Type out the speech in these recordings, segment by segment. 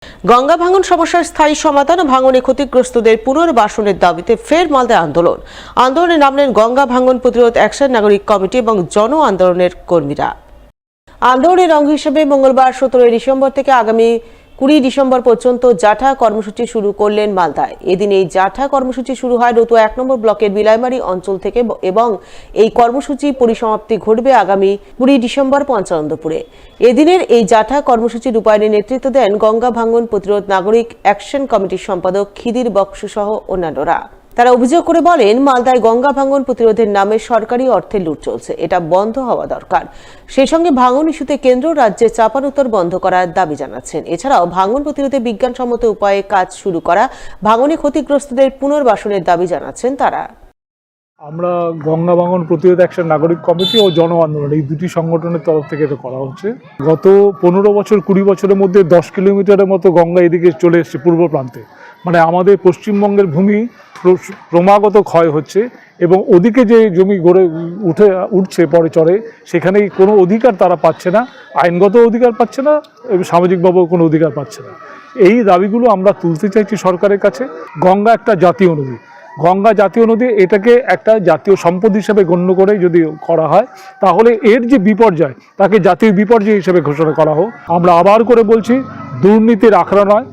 গঙ্গা ভাঙন সমস্যার স্থায়ী সমাধান ও ভাঙনে ক্ষতিগ্রস্তদের পুনর্বাসনের দাবিতে ফের মালদায় আন্দোলনে নামলেন গঙ্গা ভাঙন প্রতিরোধ অ্যাকশন নাগরিক কমিটি এবং জন আন্দোলনের কর্মীরা। আন্দোলনের অঙ্গ হিসেবে মঙ্গলবার 17 ডিসেম্বর থেকে আগামী 20 ডিসেম্বর পর্যন্ত জাঠা কর্মসূচি শুরু করলেন মালদায়। এদিন এই জাঠা কর্মসূচি শুরু হয় রতুয়া 1 নম্বর ব্লকের বিলাইমারি অঞ্চল থেকে এবং এই কর্মসূচি পরিসমাপ্তি ঘটবে আগামী 20 ডিসেম্বর পঞ্চানন্দপুরে। এদিনের এই জাঠা কর্মসূচি রূপায়ণে নেতৃত্ব দেন গঙ্গা ভাঙন প্রতিরোধ নাগরিক অ্যাকশন কমিটির সম্পাদক খিদির বক্স সহ অন্যান্যরা। তারা অভিযোগ করে বলেন, মালদায় গঙ্গা ভাঙন প্রতিরোধের নামে সরকারি অর্থে লুট চলছে, এটা বন্ধ হওয়া দরকার। সেই সঙ্গে ভাঙন ইস্যুতে কেন্দ্র রাজ্যে চাপানোতর বন্ধ করার দাবি জানাচ্ছেন। এছাড়াও ভাঙন প্রতিরোধে বিজ্ঞানসম্মত উপায়ে কাজ শুরু করা, ভাঙনে ক্ষতিগ্রস্তদের পুনর্বাসনের দাবি জানাচ্ছেন তারা। আমরা গঙ্গা ভাঙন প্রতিরোধ অ্যাকশন নাগরিক কমিটি ও জন আন্দোলন এই দুটি সংগঠনের তরফ থেকে এটা করা হচ্ছে। গত 15 বছর 20 বছরের মধ্যে 10 কিলোমিটারের মতো গঙ্গা এদিকে চলে এসছে পূর্ব প্রান্তে। মানে আমাদের পশ্চিমবঙ্গের ভূমি ক্রমাগত ক্ষয় হচ্ছে এবং ওদিকে যে জমি গড়ে উঠছে পরে চরে, সেখানে কোনো অধিকার তারা পাচ্ছে না, আইনগত অধিকার পাচ্ছে না এবং সামাজিকভাবেও কোনো অধিকার পাচ্ছে না। এই দাবিগুলো আমরা তুলতে চাইছি সরকারের কাছে। গঙ্গা একটা জাতীয় নদী, গঙ্গা জাতীয় নদী, এটাকে একটা জাতীয় সম্পদ হিসেবে গণ্য করে যদি করা হয়, তাহলে এর যে বিপর্যয় তাকে জাতীয় বিপর্যয় হিসেবে ঘোষণা করা হোক। আমরা আবার করে বলছি, দুর্নীতির আখড়া নয়,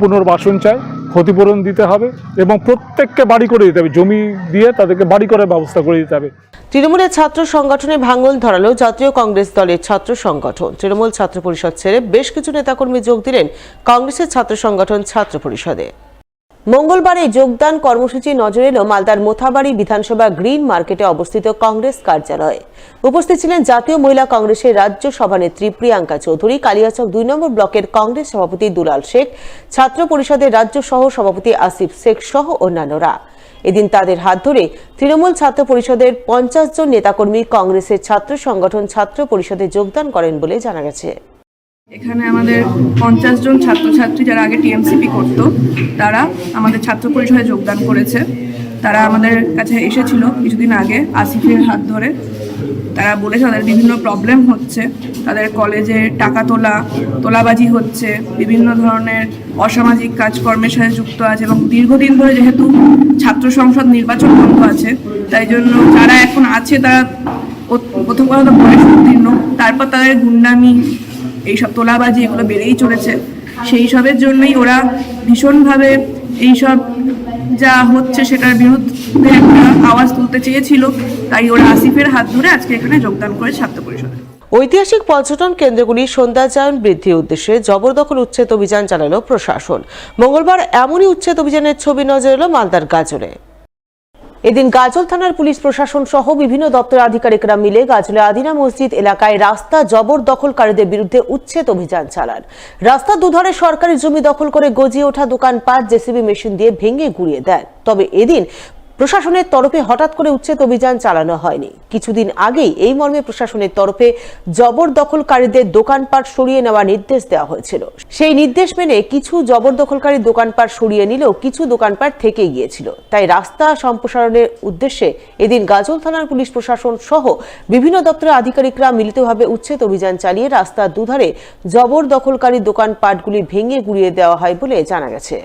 পুনর্বাসন চাই, ক্ষতিপূরণ দিতে হবে এবং প্রত্যেককে বাড়ি করে দিতে হবে, জমি দিয়ে তাদেরকে বাড়ি করার ব্যবস্থা করে দিতে হবে। তৃণমূলের ছাত্র সংগঠনে ভাঙল ধরালো জাতীয় কংগ্রেস দলের ছাত্র সংগঠন। তৃণমূল ছাত্র পরিষদ ছেড়ে বেশ কিছু নেতাকর্মী যোগ দিলেন কংগ্রেসের ছাত্র সংগঠন ছাত্র পরিষদে। মঙ্গলবার এই যোগদান কর্মসূচি নজরে এলো মালদার মোথাবাড়ি বিধানসভা গ্রিন মার্কেটে অবস্থিত কংগ্রেস কার্যালয়ে। উপস্থিত ছিলেন জাতীয় মহিলা কংগ্রেসের রাজ্য সভানেত্রী প্রিয়াঙ্কা চৌধুরী, কালিয়াচক 2 নম্বর ব্লকের কংগ্রেস সভাপতি দুলাল শেখ, ছাত্র পরিষদের রাজ্য সহ সভাপতি আসিফ শেখ সহ অন্যান্যরা। এদিন তাদের হাত ধরে তৃণমূল ছাত্র পরিষদের 50 জন নেতাকর্মী কংগ্রেসের ছাত্র সংগঠন ছাত্র পরিষদে যোগদান করেন বলে জানা গেছে। এখানে আমাদের 50 জন ছাত্রছাত্রী যারা আগে টিএমসিপি করতো, তারা আমাদের ছাত্র পরিষদে যোগদান করেছে। তারা আমাদের কাছে এসেছিল কিছুদিন আগে আসিফের হাত ধরে। তারা বলেছে তাদের বিভিন্ন প্রবলেম হচ্ছে, তাদের কলেজে টাকা তোলাবাজি হচ্ছে, বিভিন্ন ধরনের অসামাজিক কাজকর্মের সাথে যুক্ত আছে এবং দীর্ঘদিন ধরে যেহেতু ছাত্র সংসদ নির্বাচন বন্ধ আছে, তাই জন্য যারা এখন আছে তারা প্রথম কথা তো বয়স উত্তীর্ণ, তারপর তাদের গুন্ডামি, এইসব তোলাবাজি এগুলো বেড়েই চলেছে। সেই সবের জন্যই ওরা ভীষণভাবে এইসব যা হচ্ছে সেটার বিরুদ্ধে একটা আওয়াজ তুলতে চেয়েছিল, তাই ওরা আসিফের হাত ধরে আজকে এখানে যোগদান করে ছাত্র পরিষদে। ঐতিহাসিক পর্যটন কেন্দ্রগুলি সৌন্দর্যায়ন বৃদ্ধির উদ্দেশ্যে জবরদখল উচ্ছেদ অভিযান চালালো প্রশাসন। মঙ্গলবার এমনই উচ্ছেদ অভিযানের ছবি নজরে এলো মালদার গাজলে। এদিন গাজল থানার পুলিশ প্রশাসন সহ বিভিন্ন দপ্তরের আধিকারিকরা মিলে গাজলে আদিনা মসজিদ এলাকায় রাস্তা জবরদখলকারীদের বিরুদ্ধে উচ্ছেদ অভিযান চালান। রাস্তার দুধারে সরকারি জমি দখল করে গজিয়ে ওঠা দোকানপাট জেসিবি মেশিন দিয়ে ভেঙে গুঁড়িয়ে দেন। তবে এদিন প্রশাসনের তরফে হঠাৎ করে উচ্ছেদ অভিযান চালানো হয়নি। কিছুদিন আগেই এই মর্মে প্রশাসনের তরফে জবরদখলকারীদের দোকানপাট সরিয়ে নেওয়ার নির্দেশ দেওয়া হয়েছিল। সেই নির্দেশ মেনে কিছু জবরদখলকারী দোকানপাট সরিয়ে নিলেও কিছু দোকানপাট থেকে গিয়েছিল। তাই রাস্তা সম্প্রসারণের উদ্দেশ্যে এদিন গাজল থানার পুলিশ প্রশাসন সহ বিভিন্ন দপ্তরের আধিকারিকরা মিলিতভাবে উচ্ছেদ অভিযান চালিয়ে রাস্তার দুধারে জবরদখলকারী দোকানপাটগুলি ভেঙে গুঁড়িয়ে দেওয়া হয় বলে জানা গেছে।